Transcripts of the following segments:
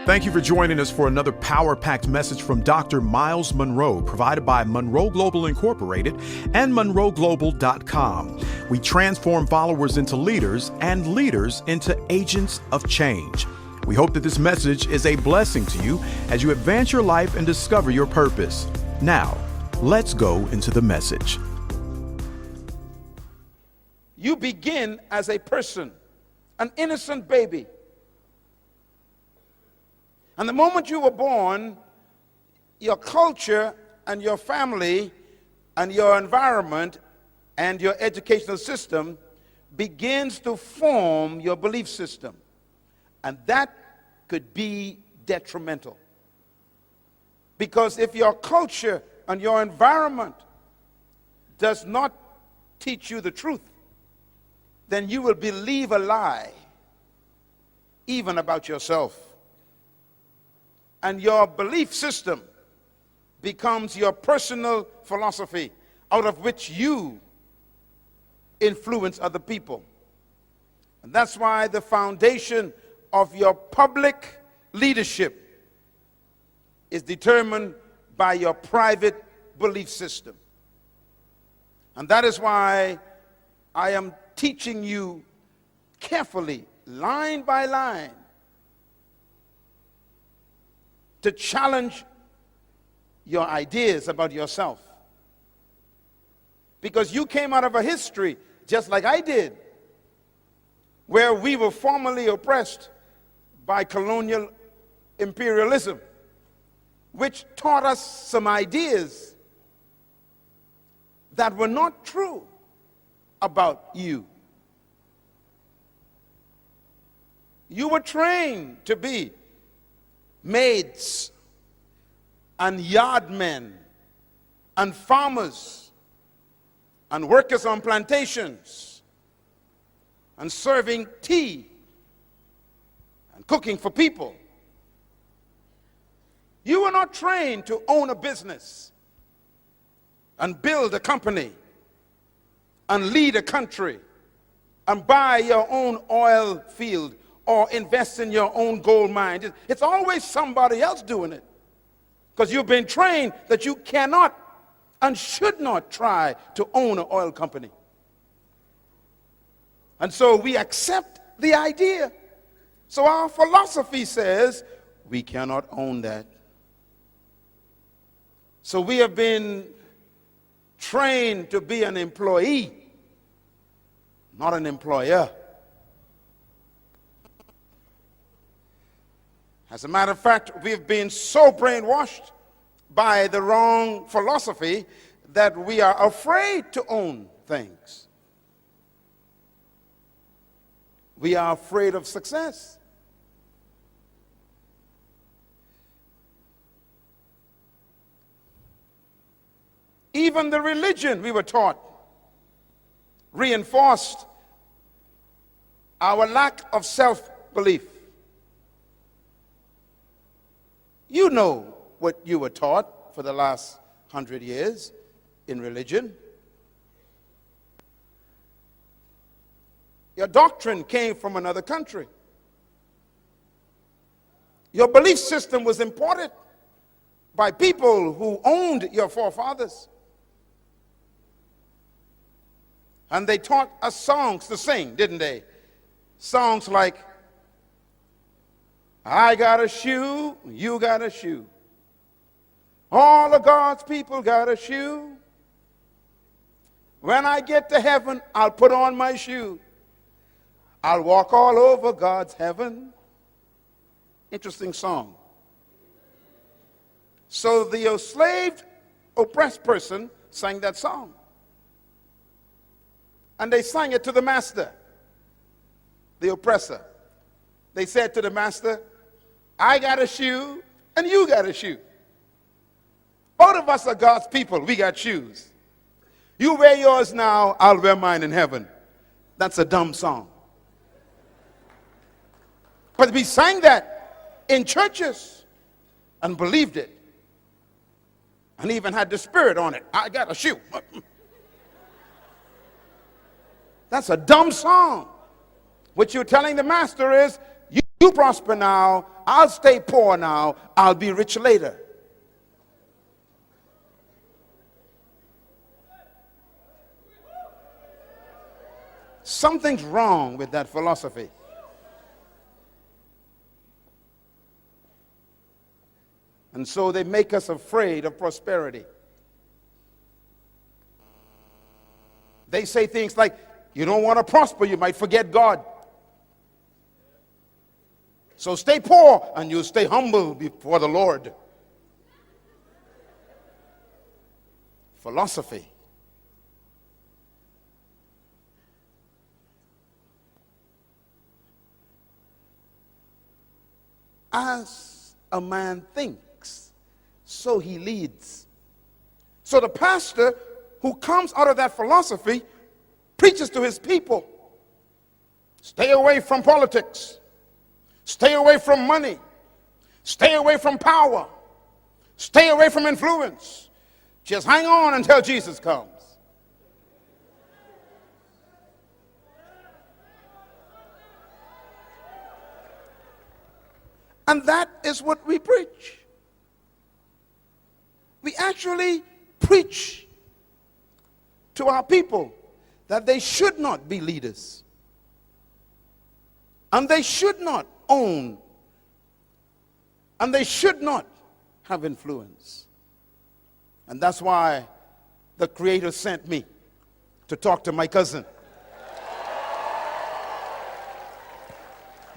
Thank you for joining us for another power-packed message from Dr. Myles Munroe, provided by Munroe Global Incorporated and MunroeGlobal.com. We transform followers into leaders and leaders into agents of change. We hope that this message is a blessing to you as you advance your life and discover your purpose. Now, let's go into the message. You begin as a person, an innocent baby. And the moment you were born, your culture and your family and your environment and your educational system begins to form your belief system. And that could be detrimental. Because if your culture and your environment does not teach you the truth, then you will believe a lie, even about yourself. And your belief system becomes your personal philosophy out of which you influence other people. And that's why the foundation of your public leadership is determined by your private belief system. And that is why I am teaching you carefully, line by line, to challenge your ideas about yourself. Because you came out of a history, just like I did, where we were formerly oppressed by colonial imperialism, which taught us some ideas that were not true about you. You were trained to be maids and yardmen and farmers and workers on plantations and serving tea and cooking for people. You were not trained to own a business and build a company and lead a country and buy your own oil field or invest in your own gold mine. It's always somebody else doing it, because you've been trained that you cannot and should not try to own an oil company. And so we accept the idea. So our philosophy says we cannot own that. So we have been trained to be an employee, not an employer. As a matter of fact, we've been so brainwashed by the wrong philosophy that we are afraid to own things. We are afraid of success. Even the religion we were taught reinforced our lack of self-belief. You know what you were taught for the last 100 years in religion. Your doctrine came from another country. Your belief system was imported by people who owned your forefathers. And they taught us songs to sing, didn't they? Songs like, I got a shoe, you got a shoe. All of God's people got a shoe. When I get to heaven, I'll put on my shoe. I'll walk all over God's heaven. Interesting song. So the enslaved, oppressed person sang that song. And they sang it to the master, the oppressor. They said to the master, I got a shoe and you got a shoe. Both of us are God's people. We got shoes. You wear yours now, I'll wear mine in heaven. That's a dumb song. But we sang that in churches and believed it. And even had the spirit on it. I got a shoe. That's a dumb song. What you're telling the master is, you You prosper now, I'll stay poor now, I'll be rich later. Something's wrong with that philosophy. And so they make us afraid of prosperity. They say things like, you don't want to prosper, you might forget God. So stay poor and you'll stay humble before the Lord. Philosophy. As a man thinks, so he leads. So the pastor who comes out of that philosophy preaches to his people. Stay away from politics. Stay away from money. Stay away from power. Stay away from influence. Just hang on until Jesus comes. And that is what we preach. We actually preach to our people that they should not be leaders. And they should not own. And they should not have influence. And that's why the Creator sent me to talk to my cousin.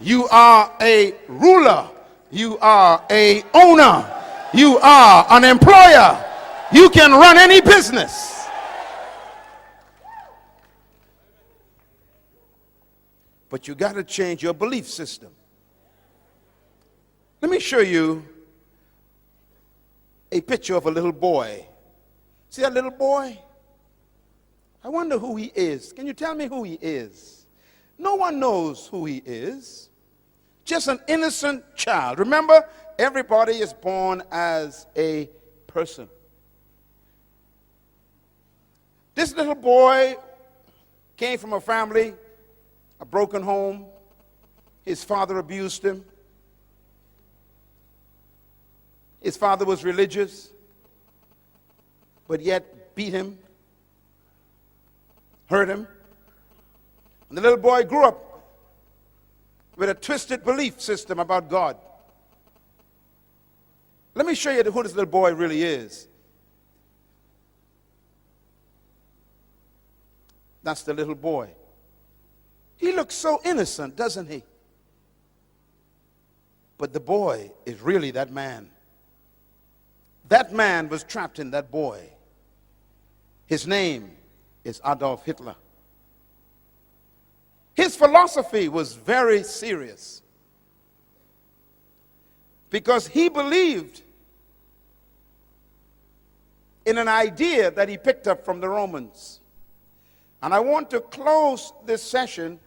You are a ruler. You are a owner. You are an employer. You can run any business. But you got to change your belief system. Let me show you a picture of a little boy. See that little boy? I wonder who he is. Can you tell me who he is? No one knows who he is. Just an innocent child. Remember, everybody is born as a person. This little boy came from a family, a broken home. His father abused him. His father was religious, but yet beat him, hurt him. And the little boy grew up with a twisted belief system about God. Let me show you who this little boy really is. That's the little boy. He looks so innocent, doesn't he? But the boy is really that man. That man was trapped in that boy. His name is Adolf Hitler. His philosophy was very serious because he believed in an idea that he picked up from the Romans. And I want to close this session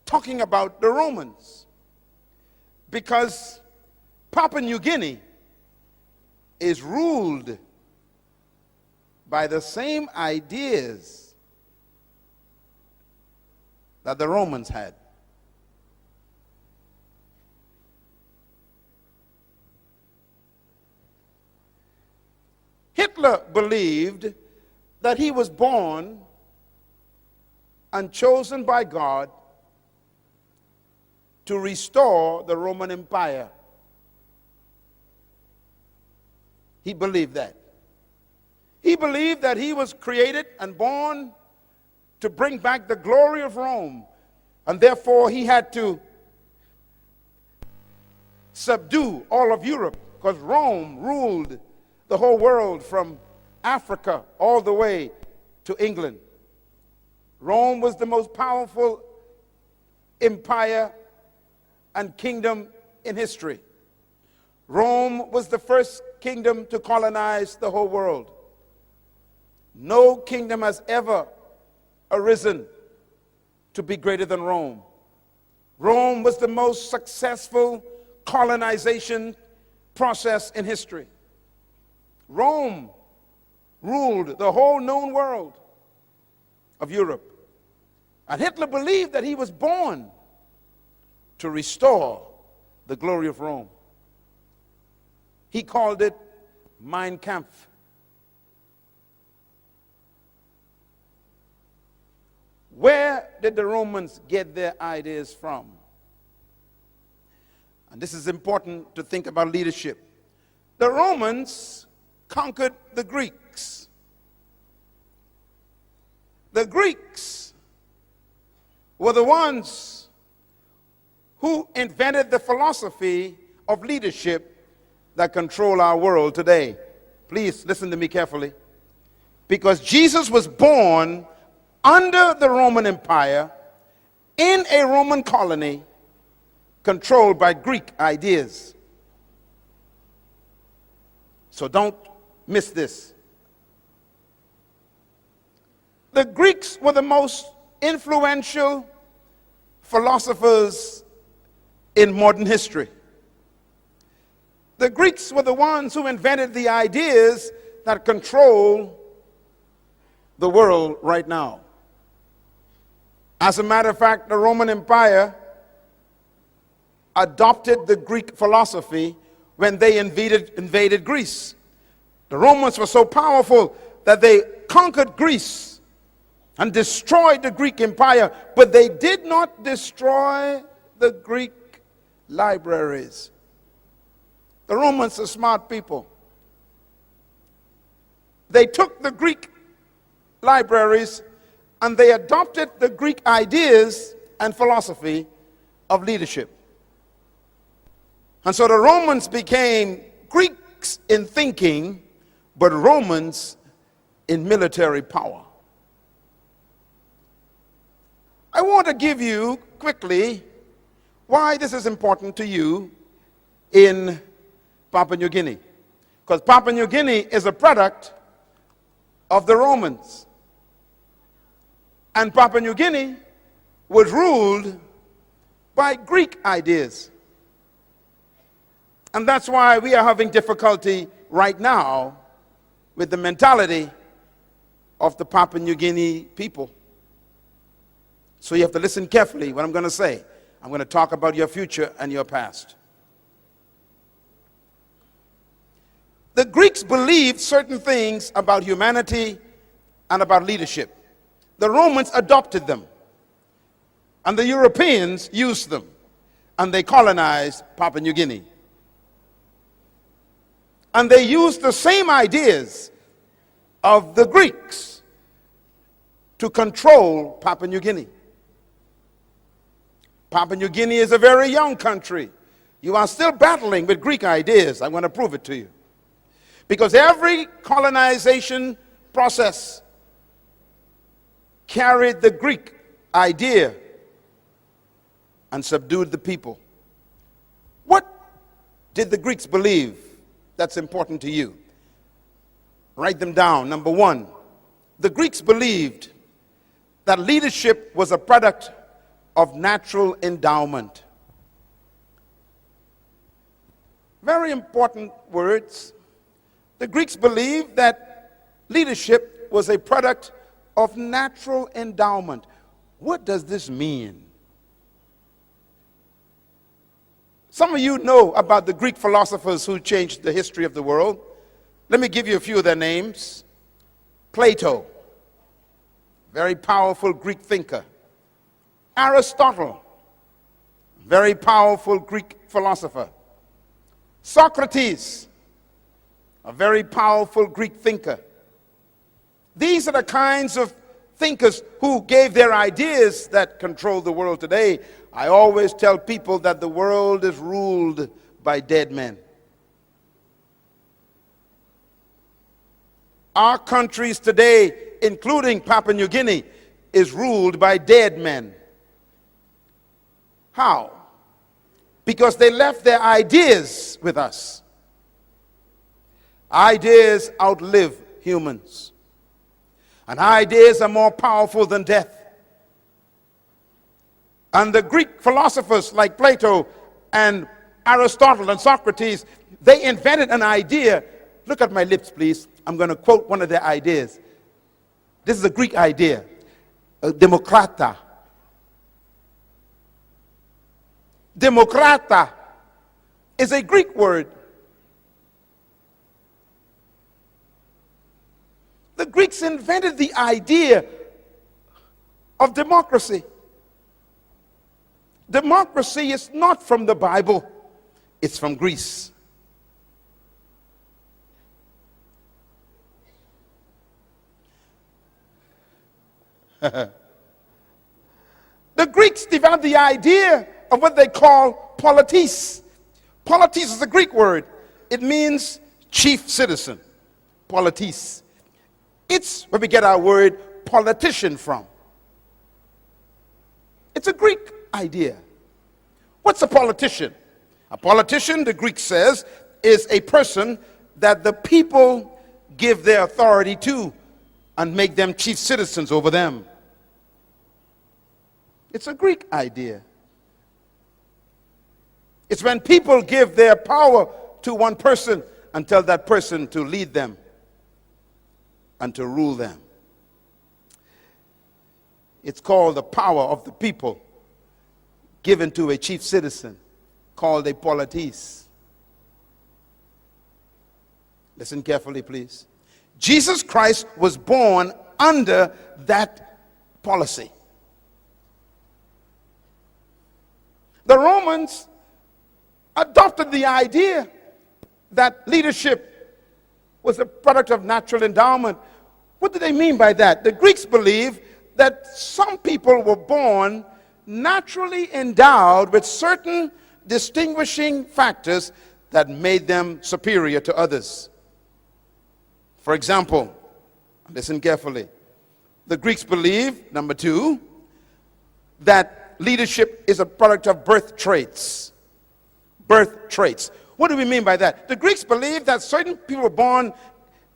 talking about the Romans because Papua New Guinea is ruled by the same ideas that the Romans had. Hitler believed that he was born and chosen by God to restore the Roman Empire. He believed that. He believed that he was created and born to bring back the glory of Rome, and therefore he had to subdue all of Europe because Rome ruled the whole world from Africa all the way to England. Rome was the most powerful empire and kingdom in history. Rome was the first kingdom to colonize the whole world. No kingdom has ever arisen to be greater than Rome. Rome was the most successful colonization process in history. Rome ruled the whole known world of Europe. And Hitler believed that he was born to restore the glory of Rome. He called it Mein Kampf. Where did the Romans get their ideas from? And this is important to think about leadership. The Romans conquered the Greeks. The Greeks were the ones who invented the philosophy of leadership that control our world today. Please listen to me carefully. Because Jesus was born under the Roman Empire in a Roman colony controlled by Greek ideas. So don't miss this. The Greeks were the most influential philosophers in modern history. The Greeks were the ones who invented the ideas that control the world right now. As a matter of fact, the Roman Empire adopted the Greek philosophy when they invaded Greece. The Romans were so powerful that they conquered Greece and destroyed the Greek Empire, but they did not destroy the Greek libraries. The Romans are smart people. They took the Greek libraries and they adopted the Greek ideas and philosophy of leadership. And so the Romans became Greeks in thinking, but Romans in military power. I want to give you quickly why this is important to you in Papua New Guinea. Because Papua New Guinea is a product of the Romans. And Papua New Guinea was ruled by Greek ideas. And that's why we are having difficulty right now with the mentality of the Papua New Guinea people. So you have to listen carefully what I'm going to say. I'm going to talk about your future and your past. The Greeks believed certain things about humanity and about leadership. The Romans adopted them, and the Europeans used them, and they colonized Papua New Guinea. And they used the same ideas of the Greeks to control Papua New Guinea. Papua New Guinea is a very young country. You are still battling with Greek ideas. I'm going to prove it to you. Because every colonization process carried the Greek idea and subdued the people. What did the Greeks believe that's important to you? Write them down. Number one, the Greeks believed that leadership was a product of natural endowment. Very important words. The Greeks believed that leadership was a product of natural endowment. What does this mean? Some of you know about the Greek philosophers who changed the history of the world. Let me give you a few of their names. Plato, very powerful Greek thinker. Aristotle, very powerful Greek philosopher. Socrates, a very powerful Greek thinker. These are the kinds of thinkers who gave their ideas that control the world today. I always tell people that the world is ruled by dead men. Our countries today, including Papua New Guinea, is ruled by dead men. How? Because they left their ideas with us. Ideas outlive humans. And ideas are more powerful than death. And the Greek philosophers like Plato and Aristotle and Socrates, they invented an idea. Look at my lips, please. I'm going to quote one of their ideas. This is a Greek idea. Demokrata. Demokrata is a Greek word. The Greeks invented the idea of democracy. Democracy is not from the Bible, it's from Greece. The Greeks developed the idea of what they call politis. Politis is a Greek word. It means chief citizen. Politis. It's where we get our word politician from. It's a Greek idea. What's a politician? A politician, the Greek says, is a person that the people give their authority to and make them chief citizens over them. It's a Greek idea. It's when people give their power to one person and tell that person to lead them and to rule them. It's called the power of the people given to a chief citizen called a politis. Listen carefully, please. Jesus Christ was born under that policy. The Romans adopted the idea that leadership was a product of natural endowment. What do they mean by that? The Greeks believe that some people were born naturally endowed with certain distinguishing factors that made them superior to others. For example, listen carefully. The Greeks believe, number two, that leadership is a product of birth traits. Birth traits. What do we mean by that? The Greeks believe that certain people were born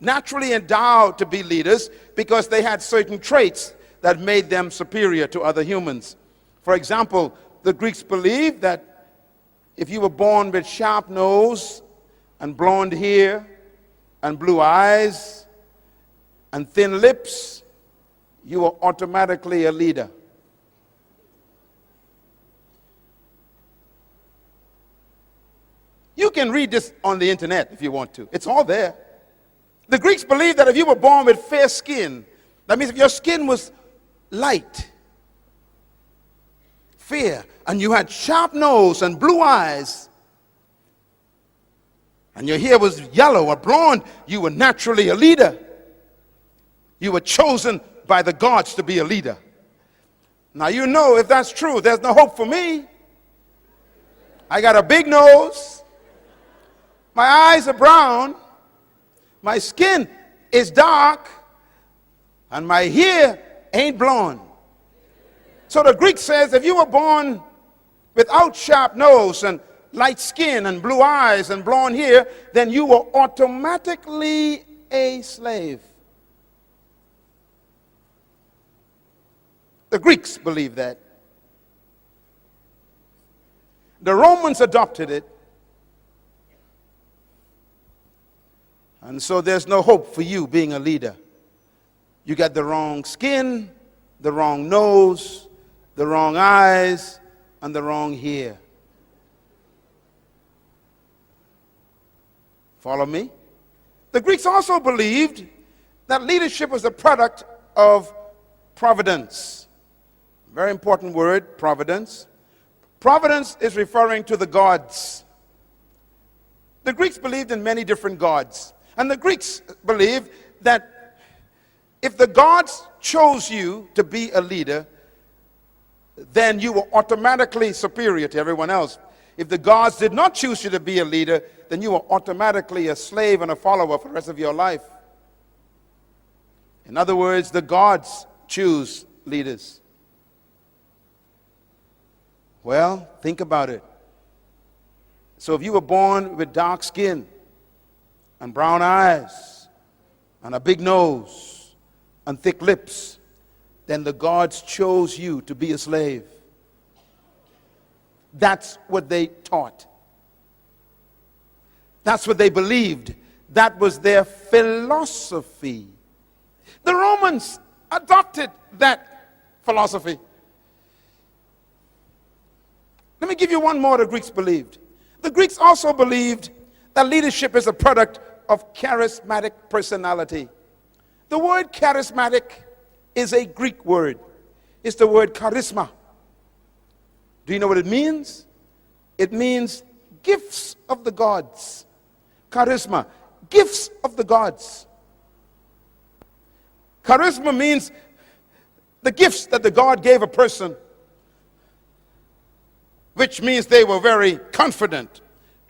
naturally endowed to be leaders because they had certain traits that made them superior to other humans. For example, the Greeks believed that if you were born with sharp nose and blonde hair and blue eyes and thin lips, you were automatically a leader. You can read this on the internet if you want to. It's all there. The Greeks believed that if you were born with fair skin, that means if your skin was light, fair, and you had sharp nose and blue eyes, and your hair was yellow or blonde, you were naturally a leader. You were chosen by the gods to be a leader. Now you know if that's true, there's no hope for me. I got a big nose. My eyes are brown. My skin is dark. And my hair ain't blonde. So the Greek says if you were born without sharp nose and light skin and blue eyes and blonde hair, then you were automatically a slave. The Greeks believed that. The Romans adopted it. And so there's no hope for you being a leader. You got the wrong skin, the wrong nose, the wrong eyes, and the wrong hair. Follow me? The Greeks also believed that leadership was a product of providence. Very important word, providence. Providence is referring to the gods. The Greeks believed in many different gods. And the Greeks believed that if the gods chose you to be a leader, then you were automatically superior to everyone else. If the gods did not choose you to be a leader, then you were automatically a slave and a follower for the rest of your life. In other words, the gods choose leaders. Well, think about it. So if you were born with dark skin and brown eyes and a big nose and thick lips, then the gods chose you to be a slave. That's what they taught. That's what they believed. That was their philosophy. The Romans adopted that philosophy. Let me give you one more the Greeks believed. The Greeks also believed that leadership is a product of charismatic personality. The word charismatic is a Greek word. It's the word charisma. Do you know what it means? It means gifts of the gods. Charisma, gifts of the gods. Charisma means the gifts that the God gave a person, which means they were very confident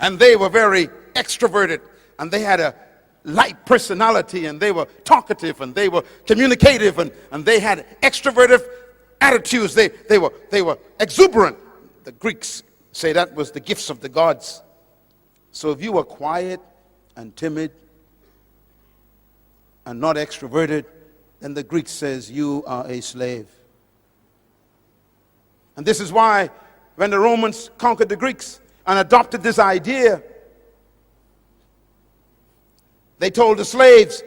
and they were very extroverted and they had a light personality and they were talkative and they were communicative and they had extroverted attitudes. They were exuberant. The Greeks say that was the gifts of the gods. So if you were quiet and timid and not extroverted, then the Greek says you are a slave. And this is why when the Romans conquered the Greeks and adopted this idea, they told the slaves,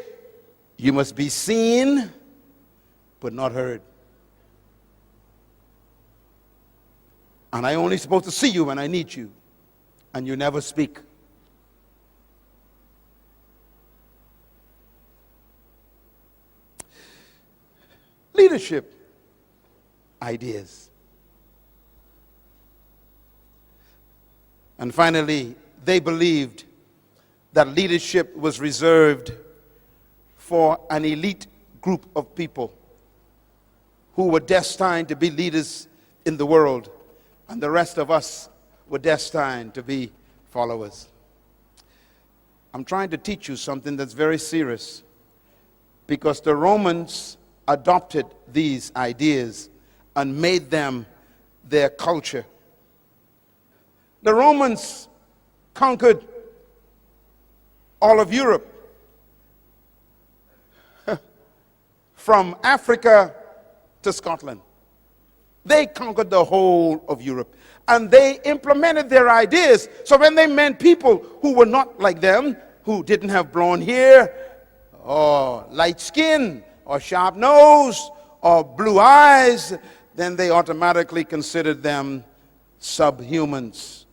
you must be seen but not heard. And I only supposed to see you when I need you, and you never speak. Leadership ideas. And finally, they believed that leadership was reserved for an elite group of people who were destined to be leaders in the world, and the rest of us were destined to be followers. I'm trying to teach you something that's very serious, because the Romans adopted these ideas and made them their culture. The Romans conquered all of Europe, from Africa to Scotland. They conquered the whole of Europe, and they implemented their ideas. So when they met people who were not like them, who didn't have blonde hair or light skin or sharp nose or blue eyes, then they automatically considered them subhumans.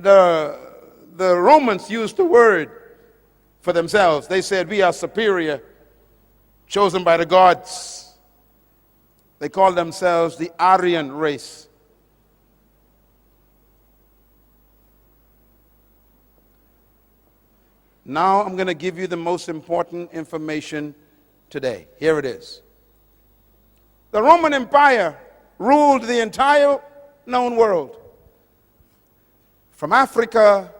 The Romans used the word for themselves. They said, we are superior, chosen by the gods. They called themselves the Aryan race. Now I'm going to give you the most important information today. Here it is. The Roman Empire ruled the entire known world, from Africa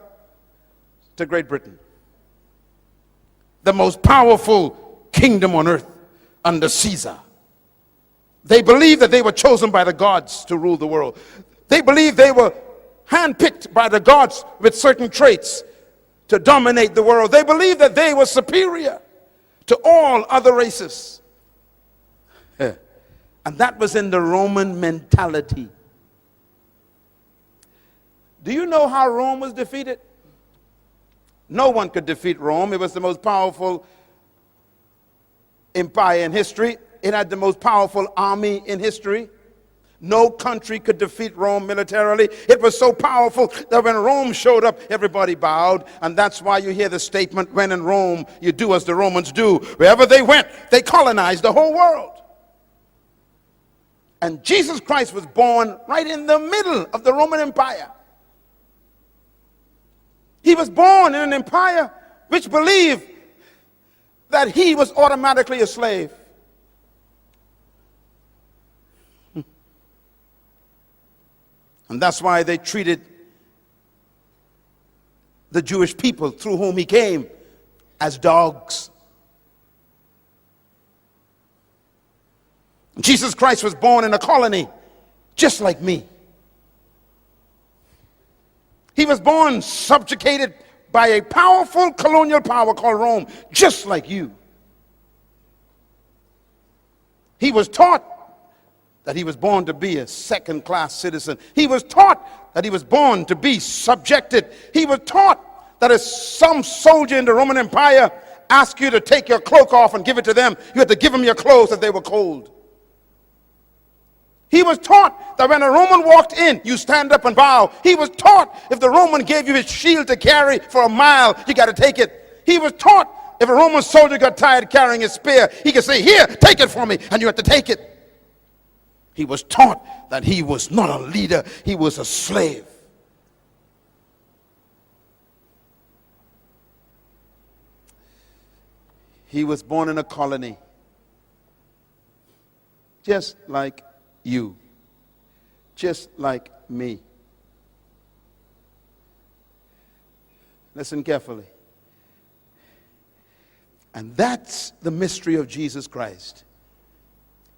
to Great Britain. The most powerful kingdom on earth under Caesar. They believed that they were chosen by the gods to rule the world. They believed they were handpicked by the gods with certain traits to dominate the world. They believed that they were superior to all other races. And that was in the Roman mentality. Do you know how Rome was defeated? No one could defeat Rome. It was the most powerful empire in history. It had the most powerful army in history. No country could defeat Rome militarily. It was so powerful that when Rome showed up, everybody bowed. And that's why you hear the statement, when in Rome, you do as the Romans do. Wherever they went, they colonized the whole world. And Jesus Christ was born right in the middle of the Roman Empire. He was born in an empire which believed that he was automatically a slave. And that's why they treated the Jewish people through whom he came as dogs. Jesus Christ was born in a colony just like me. He was born subjugated by a powerful colonial power called Rome, just like you. He was taught that he was born to be a second-class citizen. He was taught that he was born to be subjected. He was taught that if some soldier in the Roman Empire asked you to take your cloak off and give it to them, you had to give them your clothes if they were cold. He was taught that when a Roman walked in, you stand up and bow. He was taught if the Roman gave you his shield to carry for a mile, you got to take it. He was taught if a Roman soldier got tired carrying his spear, he could say, here, take it for me, and you have to take it. He was taught that he was not a leader, he was a slave. He was born in a colony, just like you, just like me. Listen carefully. And that's the mystery of Jesus Christ.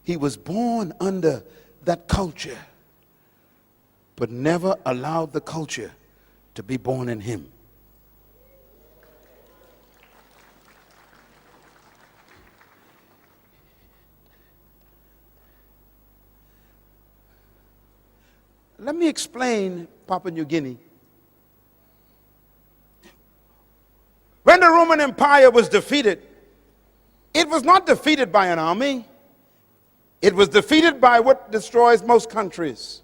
He was born under that culture, but never allowed the culture to be born in him. Let me explain Papua New Guinea. When the Roman Empire was defeated, it was not defeated by an army. It was defeated by what destroys most countries.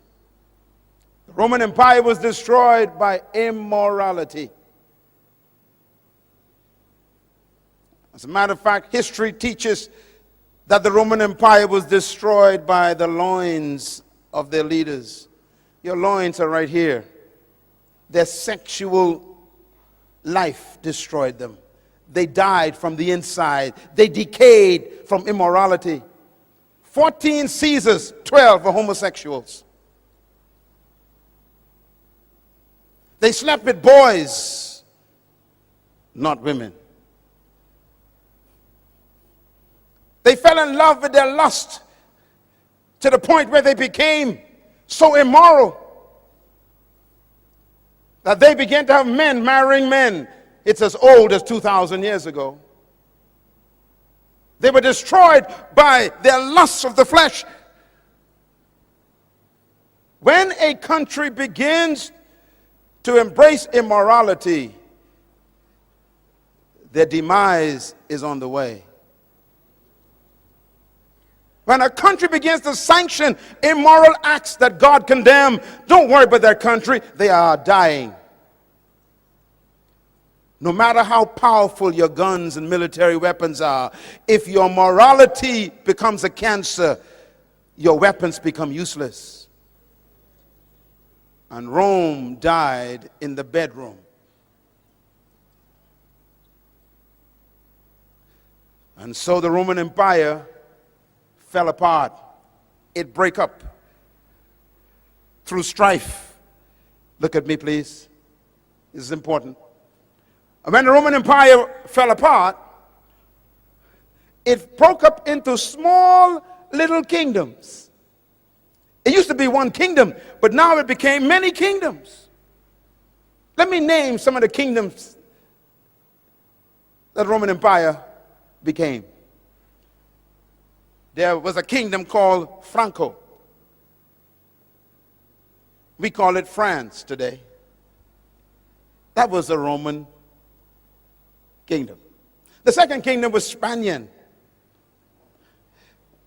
The Roman Empire was destroyed by immorality. As a matter of fact, history teaches that the Roman Empire was destroyed by the loins of their leaders. Your loins are right here. Their sexual life destroyed them. They died from the inside. They decayed from immorality. 14 Caesars, 12 were homosexuals. They slept with boys, not women. They fell in love with their lust to the point where they became so immoral that they began to have men marrying men. It's as old as 2,000 years ago. They were destroyed by their lusts of the flesh. When a country begins to embrace immorality, their demise is on the way. When a country begins to sanction immoral acts that God condemned, don't worry about that country. They are dying. No matter how powerful your guns and military weapons are, if your morality becomes a cancer, your weapons become useless. And Rome died in the bedroom. And so the Roman Empire fell apart. It broke up through strife. Look at me, please. This is important. When the Roman Empire fell apart, it broke up into small little kingdoms. It used to be one kingdom, but now it became many kingdoms. Let me name some of the kingdoms that the Roman Empire became. There was a kingdom called Franco. We call it France today. That was a Roman kingdom. The second kingdom was Spanian.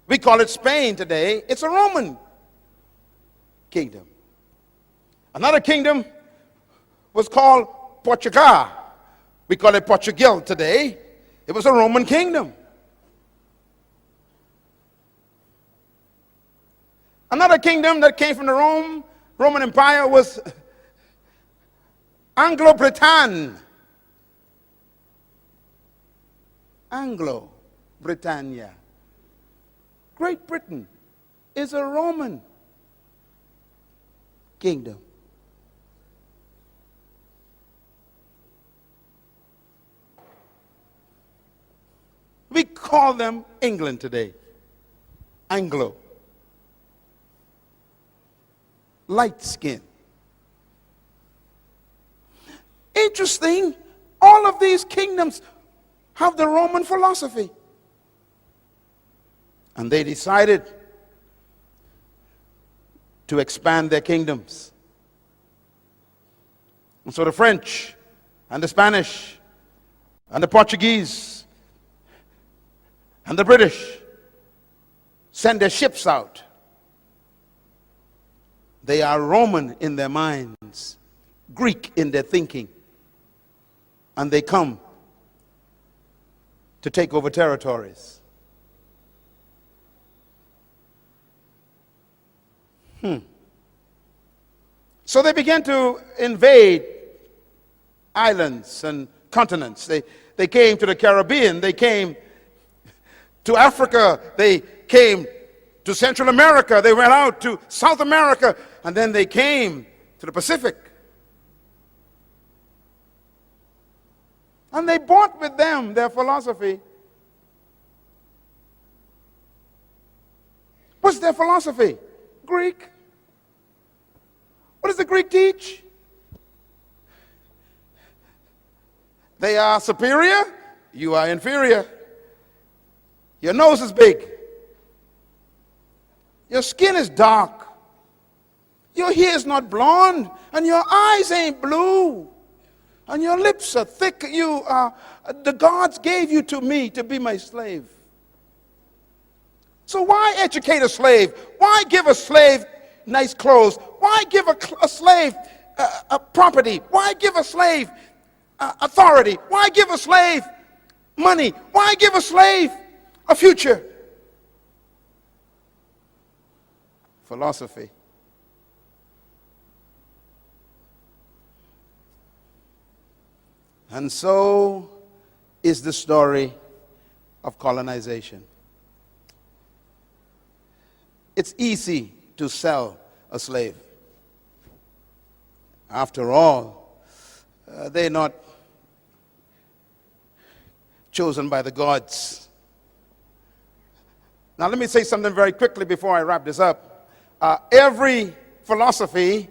We call it Spain today. It's a Roman kingdom. Another kingdom was called Portugal. We call it Portugal today. It was a Roman kingdom. Another kingdom that came from the Roman Empire was Anglo-Britannia. Anglo-Britannia. Great Britain is a Roman kingdom. We call them England today. Anglo. Light skin. Interesting, all of these kingdoms have the Roman philosophy. And they decided to expand their kingdoms. And so the French and the Spanish and the Portuguese and the British sent their ships out They are Roman in their minds, Greek in their thinking, and they come to take over territories. So they began to invade islands and continents. They came to the Caribbean. They came to Africa. They came to Central America. They went out to South America. And then they came to the Pacific. And they brought with them their philosophy. What's their philosophy? Greek. What does the Greek teach? They are superior, you are inferior. Your nose is big. Your skin is dark. Your hair is not blonde, and your eyes ain't blue. And your lips are thick. The gods gave you to me to be my slave. So why educate a slave? Why give a slave nice clothes? Why give a slave a property? Why give a slave authority? Why give a slave money? Why give a slave a future? Philosophy. And so is the story of colonization. It's easy to sell a slave. After all, they're not chosen by the gods. Now let me say something very quickly before I wrap this up. Every philosophy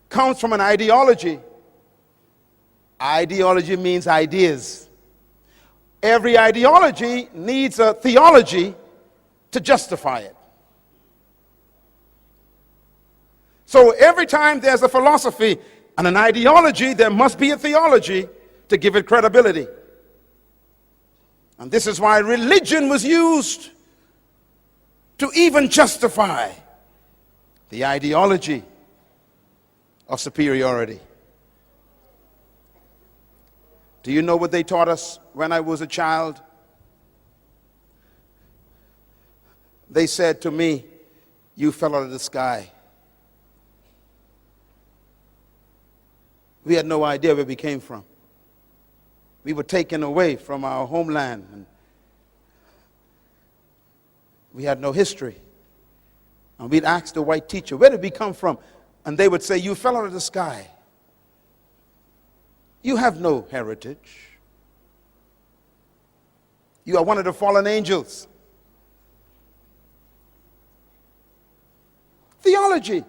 comes from an ideology. Ideology means ideas. Every ideology needs a theology to justify it. So every time there's a philosophy and an ideology, there must be a theology to give it credibility. And this is why religion was used to even justify the ideology of superiority. Do you know what they taught us when I was a child? They said to me, "You fell out of the sky." We had no idea where we came from. We were taken away from our homeland, and we had no history. And we'd ask the white teacher, "Where did we come from?" And they would say, "You fell out of the sky. You have no heritage. You are one of the fallen angels." Theology.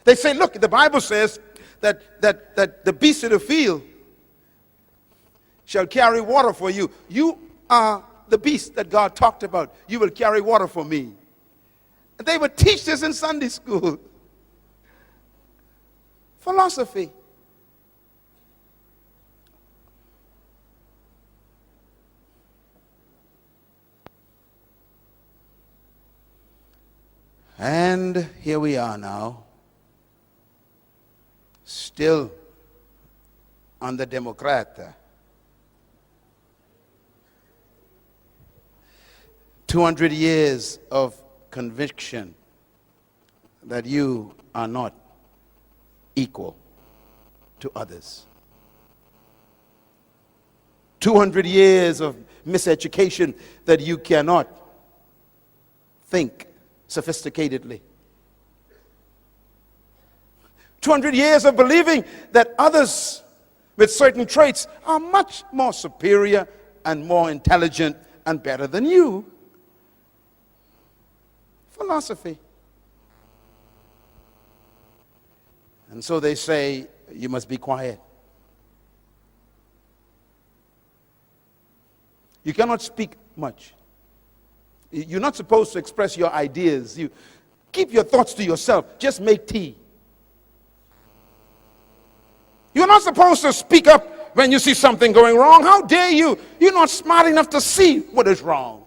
They say, look, the Bible says that the beasts of the field shall carry water for you. You are the beast that God talked about. You will carry water for me. And they would teach this in Sunday school. Philosophy. And here we are now, still under Democrat. 200 years of conviction that you are not equal to others. 200 years of miseducation that you cannot think sophisticatedly. 200 years of believing that others with certain traits are much more superior and more intelligent and better than you. Philosophy. And so they say, you must be quiet. You cannot speak much. You're not supposed to express your ideas. You keep your thoughts to yourself. Just make tea. You're not supposed to speak up when you see something going wrong. How dare you? You're not smart enough to see what is wrong.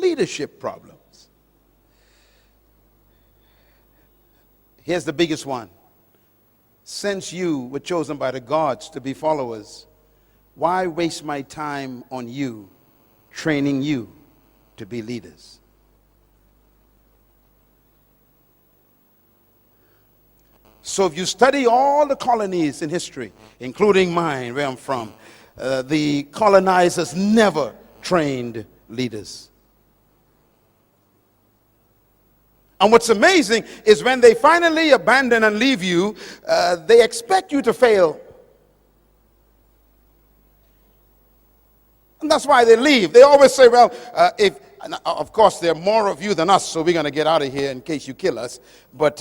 leadership problems. Here's the biggest one. Since you were chosen by the gods to be followers, why waste my time on you, training you to be leaders? So if you study all the colonies in history, including mine, where I'm from, the colonizers never trained leaders. And what's amazing is when they finally abandon and leave you, they expect you to fail. And that's why they leave. They always say, well, of course, there are more of you than us, so we're going to get out of here in case you kill us. But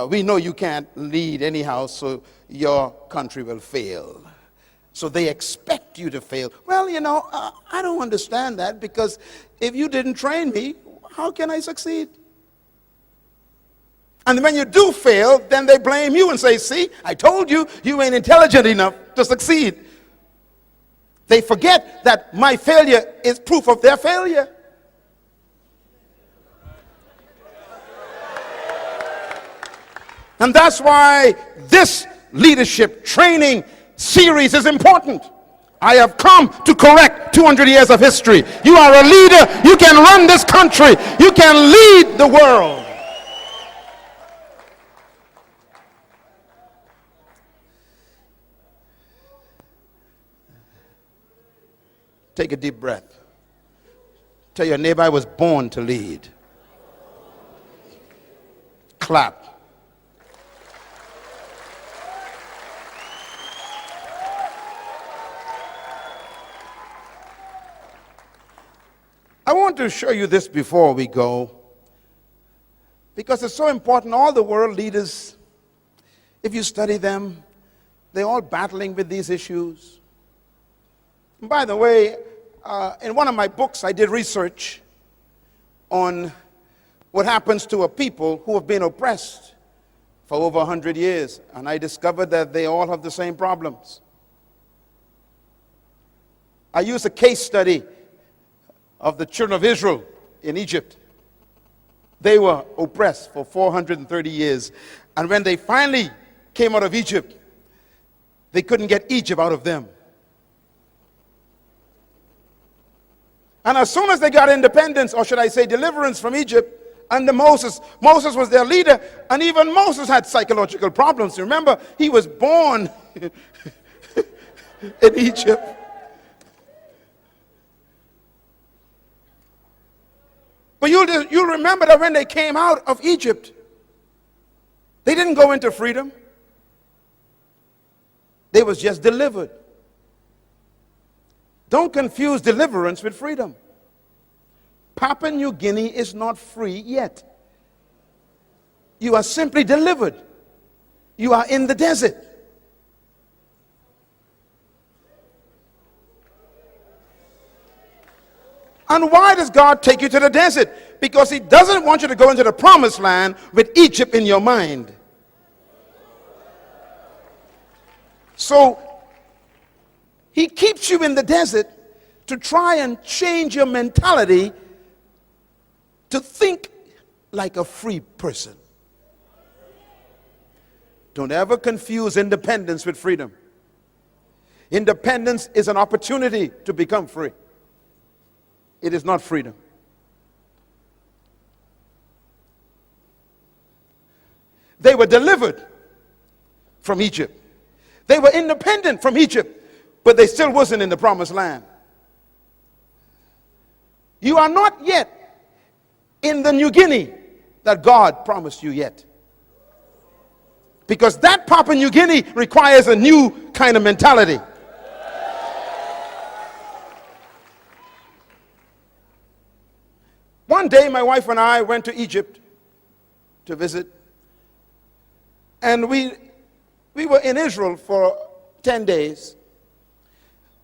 we know you can't lead anyhow, so your country will fail. So they expect you to fail. Well, I don't understand that, because if you didn't train me, how can I succeed? And when you do fail, then they blame you and say, see, I told you, you ain't intelligent enough to succeed. They forget that my failure is proof of their failure. And that's why this leadership training series is important. I have come to correct 200 years of history. You are a leader. You can run this country. You can lead the world. Take a deep breath. Tell your neighbor, I was born to lead. Clap. I want to show you this before we go, because it's so important. All the world leaders, if you study them, they're all battling with these issues. And by the way, in one of my books, I did research on what happens to a people who have been oppressed for over 100 years. And I discovered that they all have the same problems. I used a case study of the children of Israel in Egypt. They were oppressed for 430 years. And when they finally came out of Egypt, they couldn't get Egypt out of them. And as soon as they got independence, or should I say deliverance from Egypt, under Moses was their leader, and even Moses had psychological problems. Remember, he was born in Egypt. But you'll remember that when they came out of Egypt, they didn't go into freedom. They was just delivered. Don't confuse deliverance with freedom. Papua New Guinea is not free yet. You are simply delivered. You are in the desert. And why does God take you to the desert? Because He doesn't want you to go into the promised land with Egypt in your mind. So He keeps you in the desert to try and change your mentality to think like a free person. Don't ever confuse independence with freedom. Independence is an opportunity to become free. It is not freedom. They were delivered from Egypt. They were independent from Egypt, but they still wasn't in the promised land. You are not yet in the New Guinea that God promised you yet. Because that Papua New Guinea requires a new kind of mentality. One day, my wife and I went to Egypt to visit. And we were in Israel for 10 days.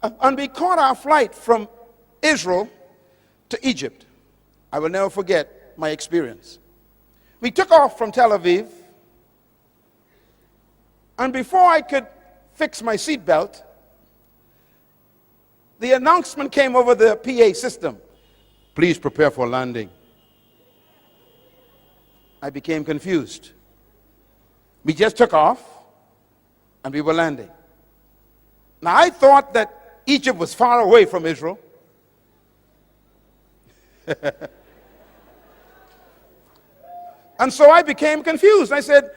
And we caught our flight from Israel to Egypt. I will never forget my experience. We took off from Tel Aviv. And before I could fix my seatbelt, the announcement came over the PA system. Please prepare for landing. I became confused. We just took off and we were landing. Now I thought that Egypt was far away from Israel. And so I became confused. I said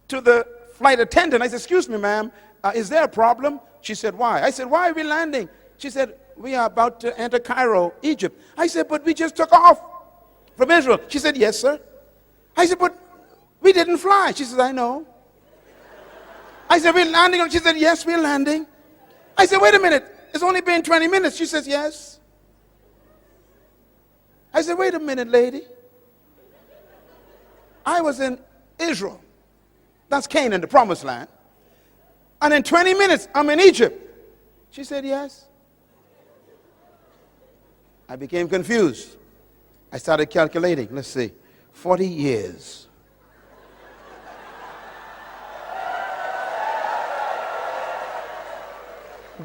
to the flight attendant, I said, "Excuse me, ma'am, is there a problem?" She said, "Why?" I said, "Why are we landing?" She said, "We are about to enter Cairo, Egypt." I said, "But we just took off from Israel." She said, "Yes, sir." I said, "But we didn't fly." She said, "I know." I said, "We're landing." She said, "Yes, we're landing." I said, "Wait a minute. It's only been 20 minutes. She says, "Yes." I said, "Wait a minute, lady. I was in Israel. That's Canaan, the promised land. And in 20 minutes, I'm in Egypt." She said, "Yes." I became confused. I started calculating. Let's see. 40 years.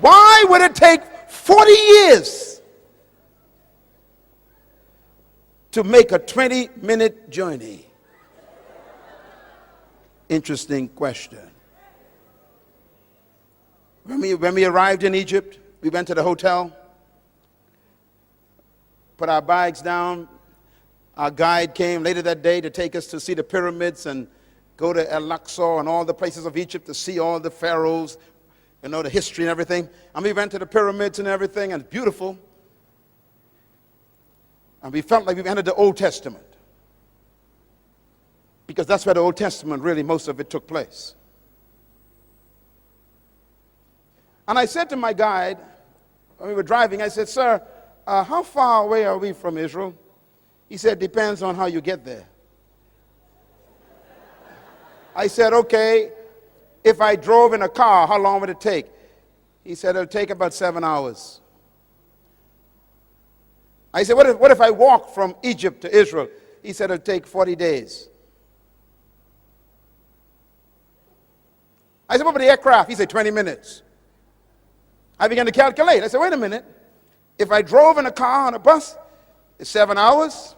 Why would it take 40 years to make a 20-minute journey? Interesting question. When we arrived in Egypt, we went to the hotel, put our bags down. Our guide came later that day to take us to see the pyramids and go to El-Aqsa and all the places of Egypt to see all the pharaohs, you know, the history and everything. And we went to the pyramids and everything, and it's beautiful. And we felt like we entered the Old Testament, because that's where the Old Testament, really, most of it took place. And I said to my guide, when we were driving, I said, "Sir, how far away are we from Israel?" He said, "Depends on how you get there." I said, "Okay, if I drove in a car, how long would it take?" He said, "It'll take about 7 hours." I said, what if I walk from Egypt to Israel?" He said, "It'll take 40 days. I said, "What about the aircraft?" He said, 20 minutes. I began to calculate. I said, "Wait a minute. If I drove in a car, on a bus, it's 7 hours.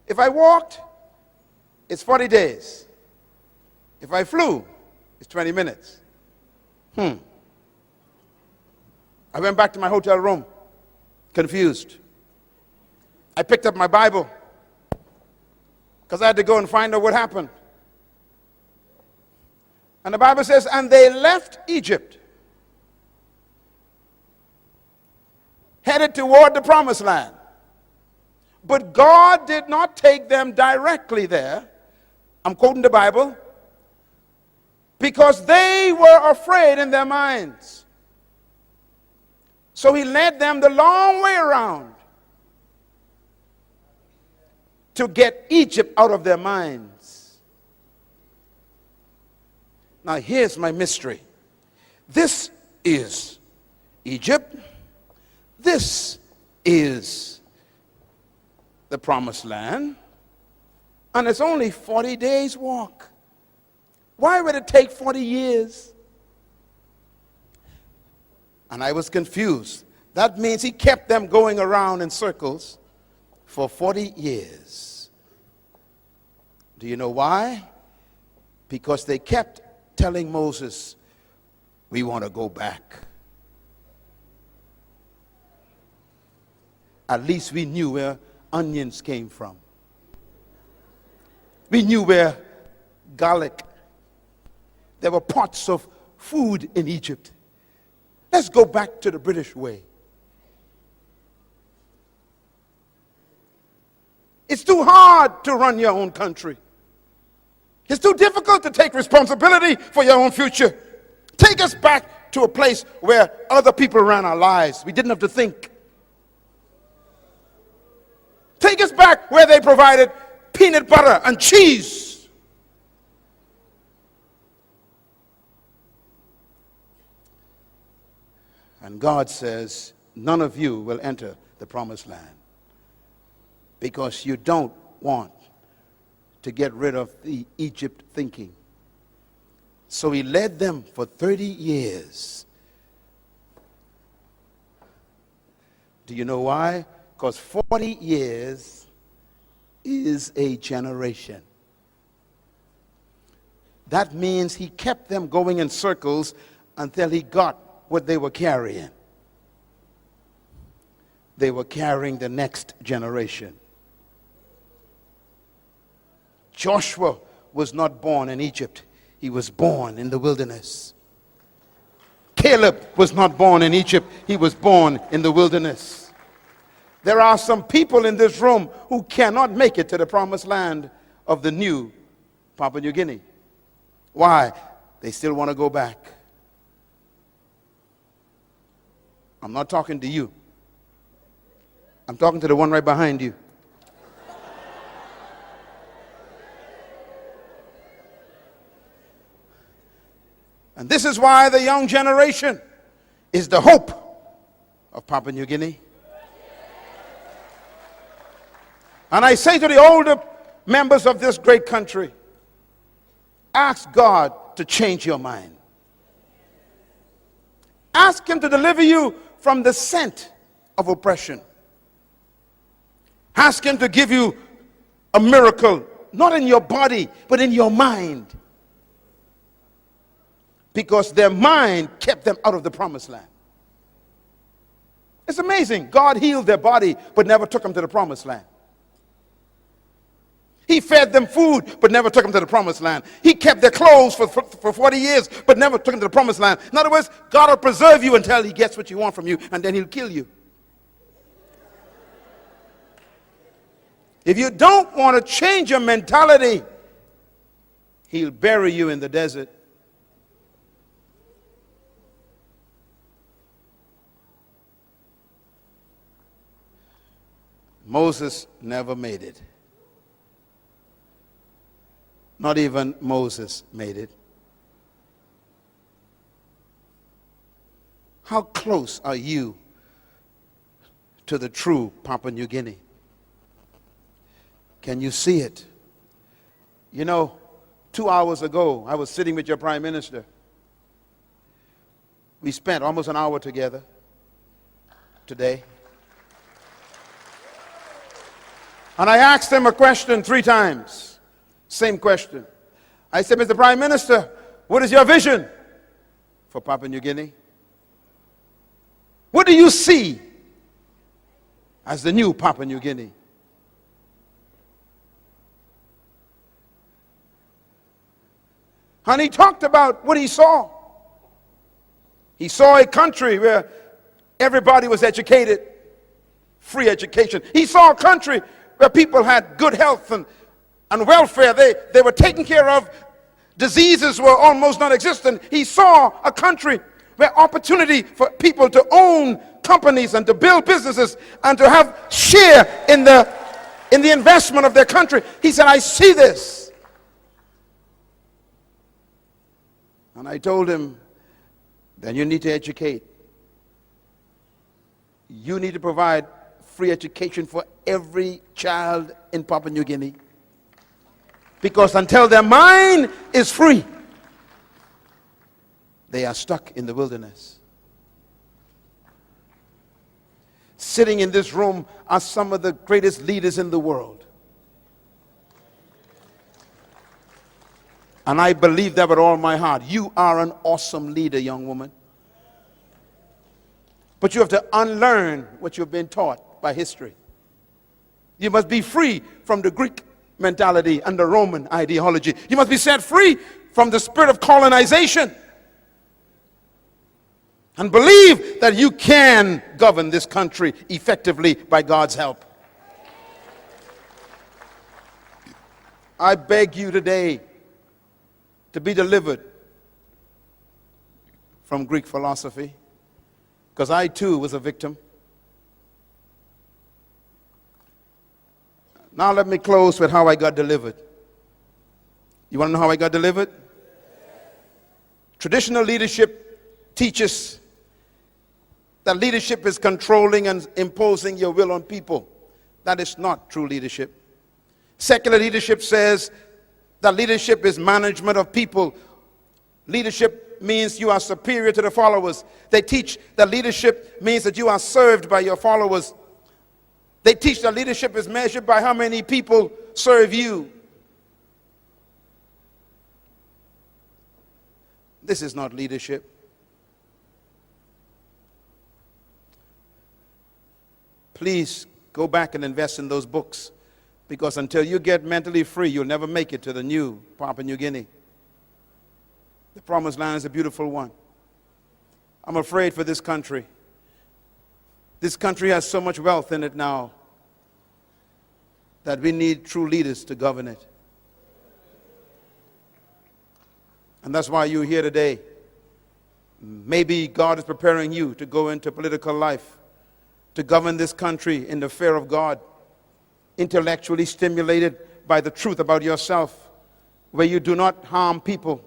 If I walked, it's 40 days. If I flew, it's 20 minutes. I went back to my hotel room, confused. I picked up my Bible, because I had to go and find out what happened. And the Bible says, "And they left Egypt, headed toward the promised land. But God did not take them directly there." I'm quoting the Bible. "Because they were afraid in their minds. So he led them the long way around to get Egypt out of their minds." Now here's my mystery. This is Egypt. This is the promised land. And it's only 40 days walk. Why would it take 40 years? And I was confused. That means he kept them going around in circles for 40 years. Do you know why? Because they kept telling Moses, "We want to go back." At least we knew where onions came from. We knew where garlic. There were pots of food in Egypt. Let's go back to the British way. It's too hard to run your own country. It's too difficult to take responsibility for your own future. Take us back to a place where other people ran our lives. We didn't have to think. Take us back where they provided peanut butter and cheese. And God says, none of you will enter the promised land because you don't want to get rid of the Egypt thinking. So he led them for 30 years. Do you know why? Because 40 years is a generation. That means he kept them going in circles until he got what they were carrying. They were carrying the next generation. Joshua was not born in Egypt. He was born in the wilderness. Caleb was not born in Egypt. He was born in the wilderness. There are some people in this room who cannot make it to the promised land of the new Papua New Guinea. Why? They still want to go back. I'm not talking to you. I'm talking to the one right behind you. And this is why the young generation is the hope of Papua New Guinea. And I say to the older members of this great country, ask God to change your mind. Ask him to deliver you from the scent of oppression. Ask him to give you a miracle, not in your body, but in your mind. Because their mind kept them out of the promised land. It's amazing. God healed their body, but never took them to the promised land. He fed them food, but never took them to the promised land. He kept their clothes for 40 years, but never took them to the promised land. In other words, God will preserve you until he gets what you want from you, and then he'll kill you. If you don't want to change your mentality, he'll bury you in the desert. Moses never made it. Not even Moses made it. How close are you to the true Papua New Guinea? Can you see it? You know, 2 hours ago, I was sitting with your Prime Minister. We spent almost an hour together today. And I asked him a question 3 times. Same question. I said, Mr. Prime Minister, what is your vision for Papua New Guinea? What do you see as the new Papua New Guinea? And he talked about what he saw. He saw a country where everybody was educated, free education. He saw a country where people had good health and welfare. They were taken care of. Diseases were almost non-existent. He saw a country where opportunity for people to own companies and to build businesses and to have share in the investment of their country. He said, I see this. And I told him, then you need to educate. You need to provide free education for every child in Papua New Guinea. Because until their mind is free, they are stuck in the wilderness. Sitting in this room are some of the greatest leaders in the world. And I believe that with all my heart. You are an awesome leader, young woman. But you have to unlearn what you've been taught by history. You must be free from the Greek mentality and the Roman ideology. You must be set free from the spirit of colonization. And believe that you can govern this country effectively by God's help. I beg you today to be delivered from Greek philosophy, because I too was a victim. Now let me close with how I got delivered. You want to know how I got delivered? Traditional leadership teaches that leadership is controlling and imposing your will on people. That is not true leadership. Secular leadership says that leadership is management of people. Leadership means you are superior to the followers. They teach that leadership means that you are served by your followers. They teach that leadership is measured by how many people serve you. This is not leadership. Please go back and invest in those books, because until you get mentally free, you'll never make it to the new Papua New Guinea. The promised land is a beautiful one. I'm afraid for this country. This country has so much wealth in it now that we need true leaders to govern it. And that's why you're here today. Maybe God is preparing you to go into political life, to govern this country in the fear of God, intellectually stimulated by the truth about yourself, where you do not harm people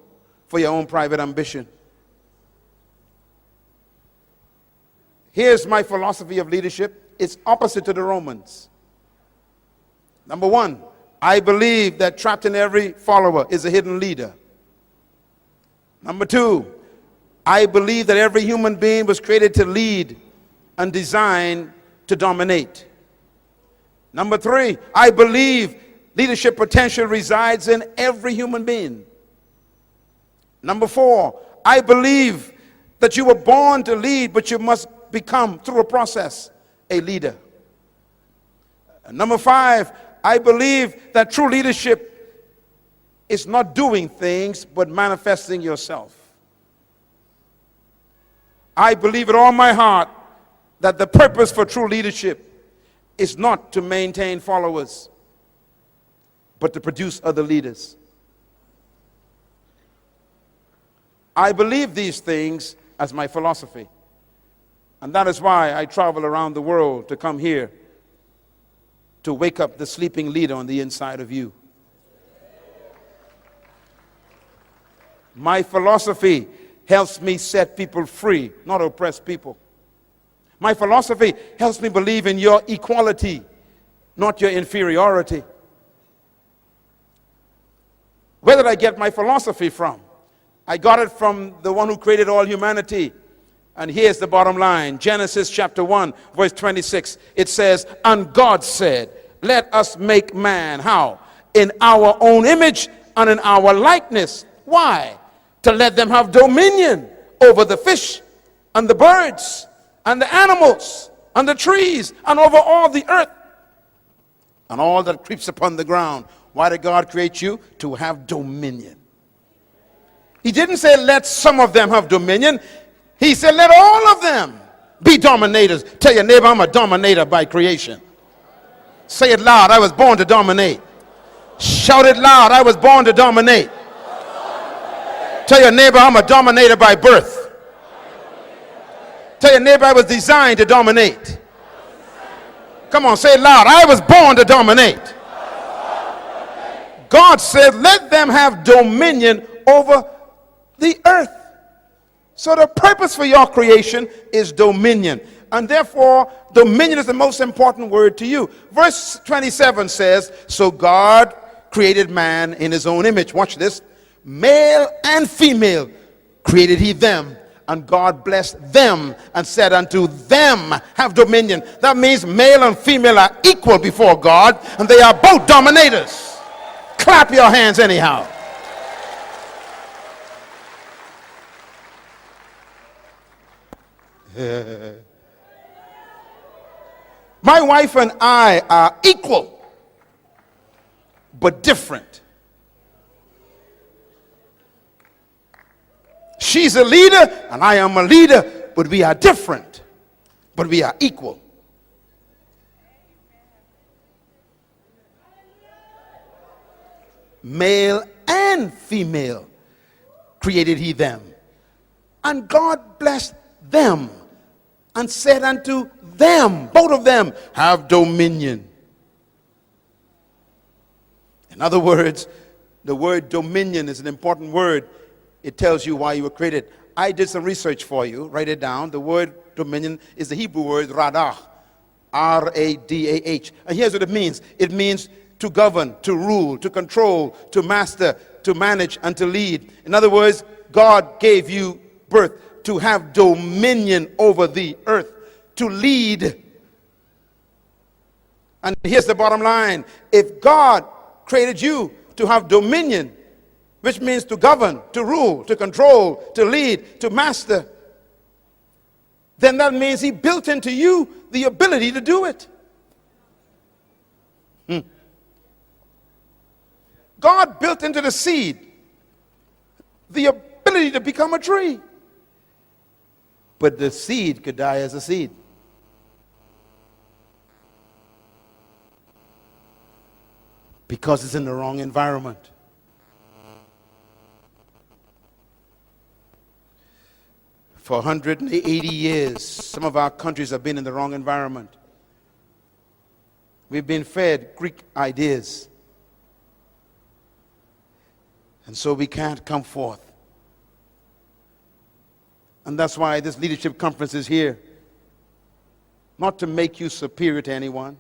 for your own private ambition. Here's my philosophy of leadership. It's opposite to the Romans. Number one, I believe that trapped in every follower is a hidden leader. Number two, I believe that every human being was created to lead and designed to dominate. Number three, I believe leadership potential resides in every human being. Number four, I believe that you were born to lead, but you must become, through a process, a leader. And number five, I believe that true leadership is not doing things, but manifesting yourself. I believe with all my heart that the purpose for true leadership is not to maintain followers, but to produce other leaders. I believe these things as my philosophy. And that is why I travel around the world to come here to wake up the sleeping leader on the inside of you. My philosophy helps me set people free, not oppress people. My philosophy helps me believe in your equality, not your inferiority. Where did I get my philosophy from? I got it from the one who created all humanity. And here's the bottom line. Genesis chapter 1, verse 26. It says, and God said, let us make man, how? In our own image and in our likeness. Why? To let them have dominion over the fish and the birds and the animals and the trees and over all the earth and all that creeps upon the ground. Why did God create you? To have dominion. He didn't say let some of them have dominion. He said let all of them be dominators. Tell your neighbor, I'm a dominator by creation. Say it loud, I was born to dominate. Shout it loud, I was born to dominate. Tell your neighbor, I'm a dominator by birth. Tell your neighbor, I was designed to dominate. Come on, say it loud, I was born to dominate. God said, let them have dominion over the earth. So the purpose for your creation is dominion. And therefore, dominion is the most important word to you. Verse 27 says, so God created man in his own image. Watch this. Male and female created he them. And God blessed them and said unto them, have dominion. That means male and female are equal before God, and they are both dominators. Clap your hands anyhow. My wife and I are equal, but different. She's a leader and I am a leader, but we are different, but we are equal. Male and female created he them. And God blessed them and said unto them, both of them, have dominion. In other words, the word dominion is an important word. It tells you why you were created. I did some research for you. Write it down. The word dominion is the Hebrew word radah. R-A-D-A-H. And here's what it means. It means to govern, to rule, to control, to master, to manage, and to lead. In other words, God gave you birth to have dominion over the earth, to lead. And here's the bottom line. If God created you to have dominion, which means to govern, to rule, to control, to lead, to master, then that means he built into you the ability to do it. God built into the seed the ability to become a tree. But the seed could die as a seed. Because it's in the wrong environment. For 180 years, some of our countries have been in the wrong environment. We've been fed Greek ideas. And so we can't come forth. And that's why this leadership conference is here. Not to make you superior to anyone,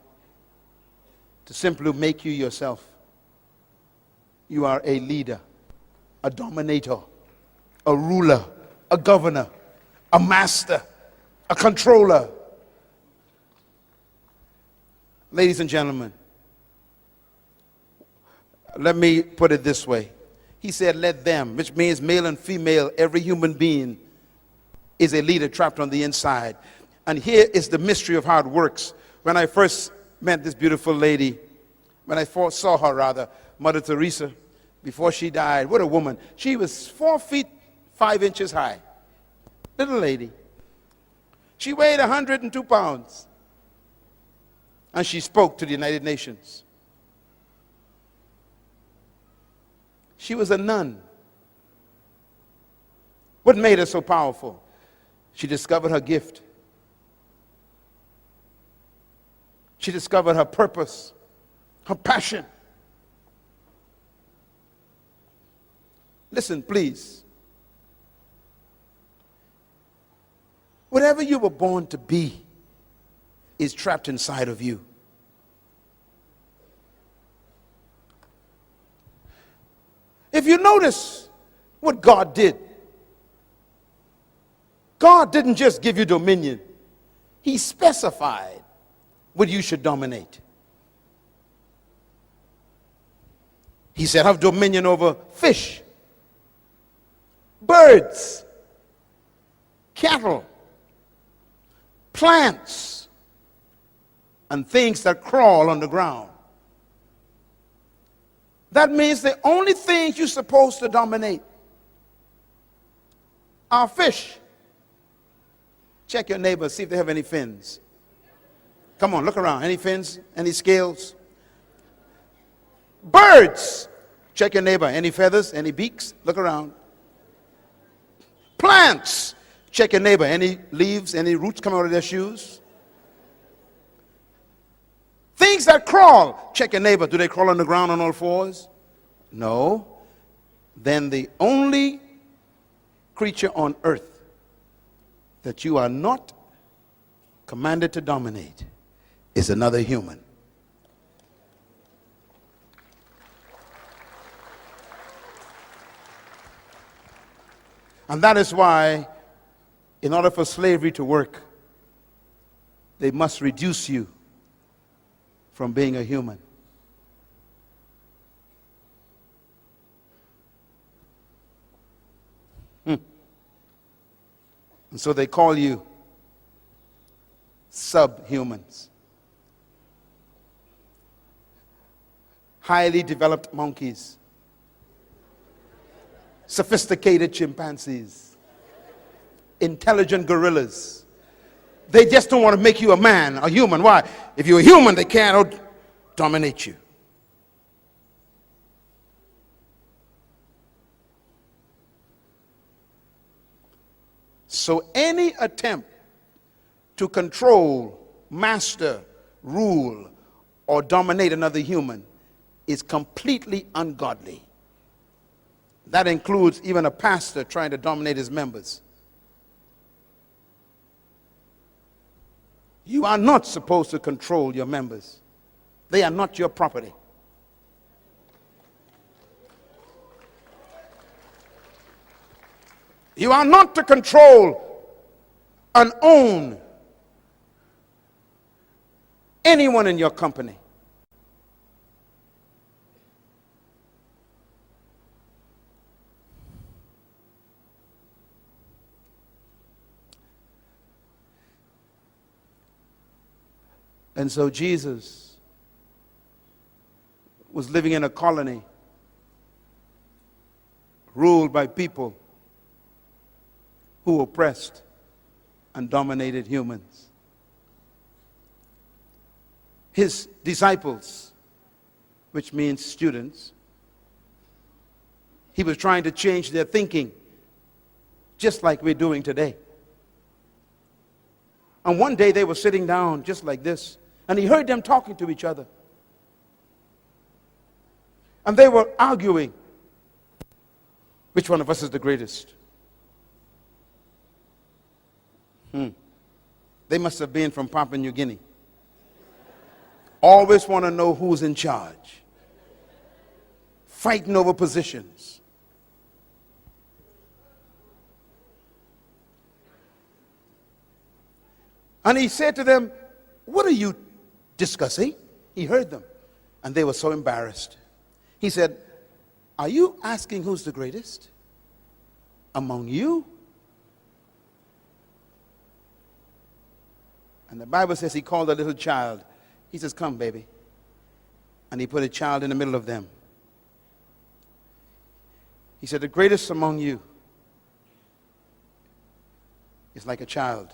to simply make you yourself. You are a leader, a dominator, a ruler, a governor, a master, a controller. Ladies and gentlemen, let me put it this way. He said, let them, which means male and female, every human being is a leader trapped on the inside. And here is the mystery of how it works. When I first met this beautiful lady, when I first saw her rather, Mother Teresa, before she died, what a woman. She was 4 feet 5 inches high. Little lady. She weighed 102 pounds. And she spoke to the United Nations. She was a nun. What made her so powerful? She discovered her gift. She discovered her purpose, her passion. Listen, please. Whatever you were born to be is trapped inside of you. If you notice what God did, God didn't just give you dominion. He specified what you should dominate. He said, have dominion over fish, birds, cattle, plants, and things that crawl on the ground. That means the only things you're supposed to dominate are fish. Check your neighbor, see if they have any fins. Come on, look around. Any fins? Any scales? Birds. Check your neighbor. Any feathers? Any beaks? Look around. Plants. Check your neighbor. Any leaves? Any roots coming out of their shoes? Things that crawl. Check your neighbor. Do they crawl on the ground on all fours? No. Then the only creature on earth that you are not commanded to dominate is another human. And that is why, in order for slavery to work, they must reduce you from being a human. And so they call you subhumans. Highly developed monkeys. Sophisticated chimpanzees. Intelligent gorillas. They just don't want to make you a man, a human. Why? If you're a human, they can't dominate you. So any attempt to control, master, rule, or dominate another human is completely ungodly. That includes even a pastor trying to dominate his members. You are not supposed to control your members. They are not your property. You are not to control and own anyone in your company. And so Jesus was living in a colony ruled by people who oppressed and dominated humans. His disciples, which means students, he was trying to change their thinking, just like we're doing today. And one day they were sitting down just like this, and he heard them talking to each other. And they were arguing, which one of us is the greatest? They must have been from Papua New Guinea. Always want to know who's in charge. Fighting over positions. And he said to them, "What are you discussing?" He heard them, and they were so embarrassed. He said, "Are you asking who's the greatest among you?" And the Bible says he called a little child. He says, "Come, baby." And he put a child in the middle of them. He said, "The greatest among you is like a child.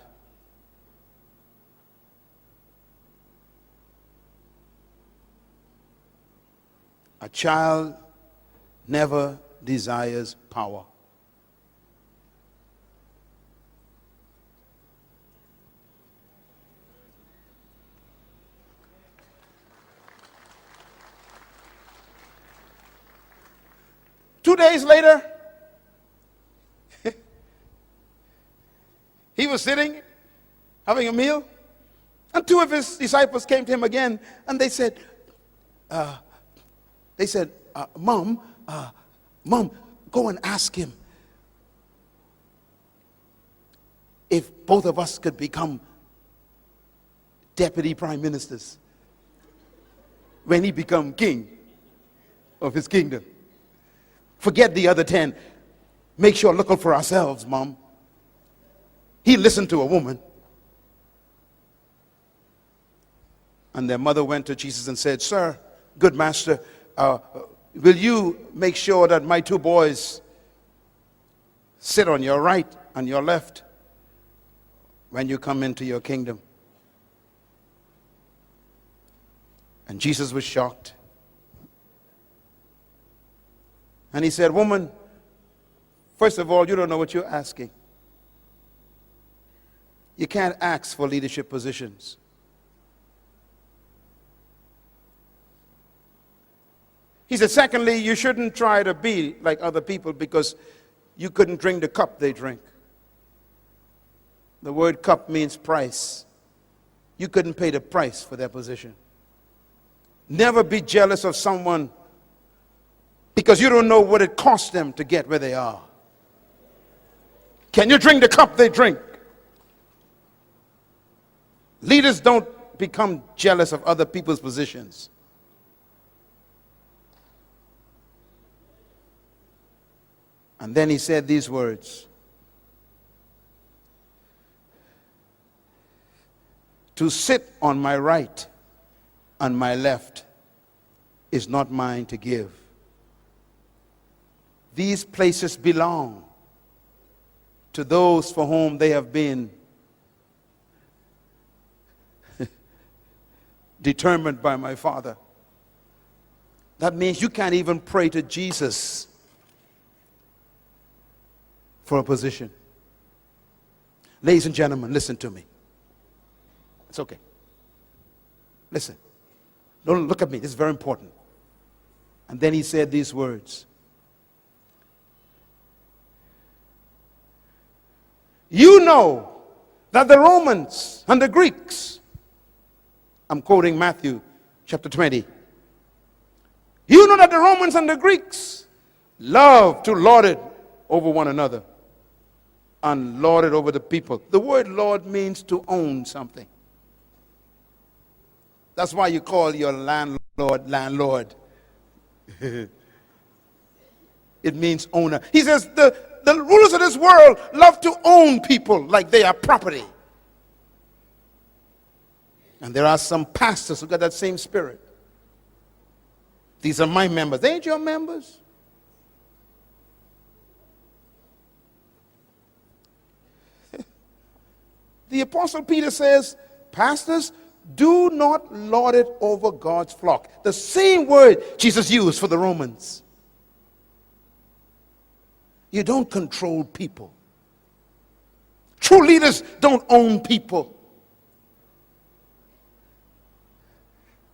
A child never desires power. Two days later, he was sitting, having a meal, and two of his disciples came to him again, and they said, Mom, go and ask him if both of us could become deputy prime ministers when he become king of his kingdom. Forget the other 10. Make sure look out for ourselves, Mom." He listened to a woman. And their mother went to Jesus and said, "Sir, good master, will you make sure that my two boys sit on your right and your left when you come into your kingdom?" And Jesus was shocked. And he said, "Woman, first of all, you don't know what you're asking. You can't ask for leadership positions. He said, secondly, you shouldn't try to be like other people because you couldn't drink the cup they drink. The word cup means price. You couldn't pay the price for their position. Never be jealous of someone because you don't know what it cost them to get where they are. Can you drink the cup they drink? Leaders don't become jealous of other people's positions. And then he said these words. To sit on my right and my left is not mine to give. These places belong to those for whom they have been determined by my Father. That means you can't even pray to Jesus for a position. Ladies and gentlemen, listen to me. It's okay. Listen. Don't look at me. This is very important. And then he said these words. You know that the Romans and the Greeks, I'm quoting Matthew chapter 20. You know that the Romans and the Greeks love to lord it over one another and lord it over the people. The word lord means to own something. That's why you call your landlord, landlord. It means owner. He says the rulers of this world love to own people like they are property. And there are some pastors who got that same spirit. These are my members. They ain't your members. The Apostle Peter says, pastors, do not lord it over God's flock. The same word Jesus used for the Romans. You don't control people. True leaders don't own people.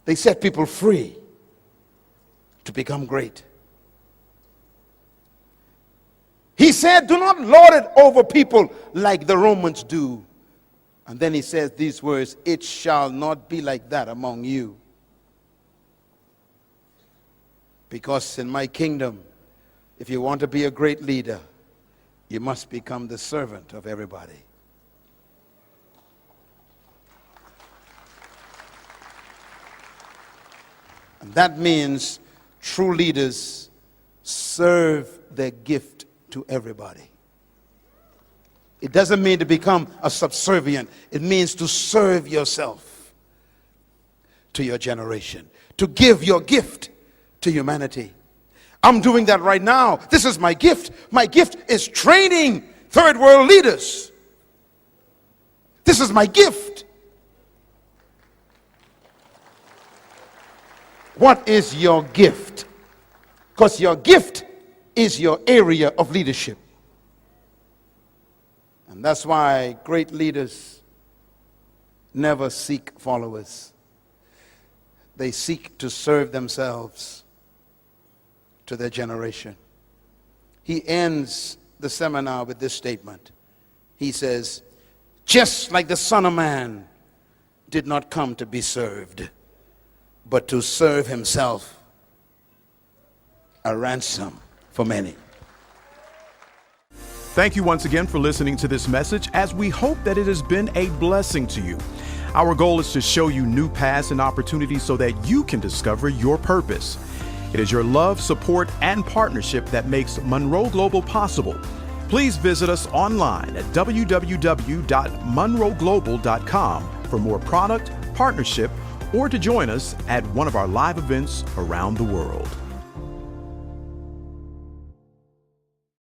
They set people free to become great. He said, do not lord it over people like the Romans do. And then he says these words, it shall not be like that among you. Because in my kingdom, if you want to be a great leader, you must become the servant of everybody. And that means true leaders serve their gift to everybody. It doesn't mean to become a subservient. It means to serve yourself to your generation, to give your gift to humanity. I'm doing that right now. This is my gift. My gift is training third world leaders. This is my gift. What is your gift? Because your gift is your area of leadership. And that's why great leaders never seek followers. They seek to serve themselves to their generation. He ends the seminar with this statement. He says, just like the Son of Man did not come to be served, but to serve himself, a ransom for many. Thank you once again for listening to this message, as we hope that it has been a blessing to you. Our goal is to show you new paths and opportunities so that you can discover your purpose. It is your love, support, and partnership that makes Munroe Global possible. Please visit us online at www.munroeglobal.com for more product, partnership, or to join us at one of our live events around the world.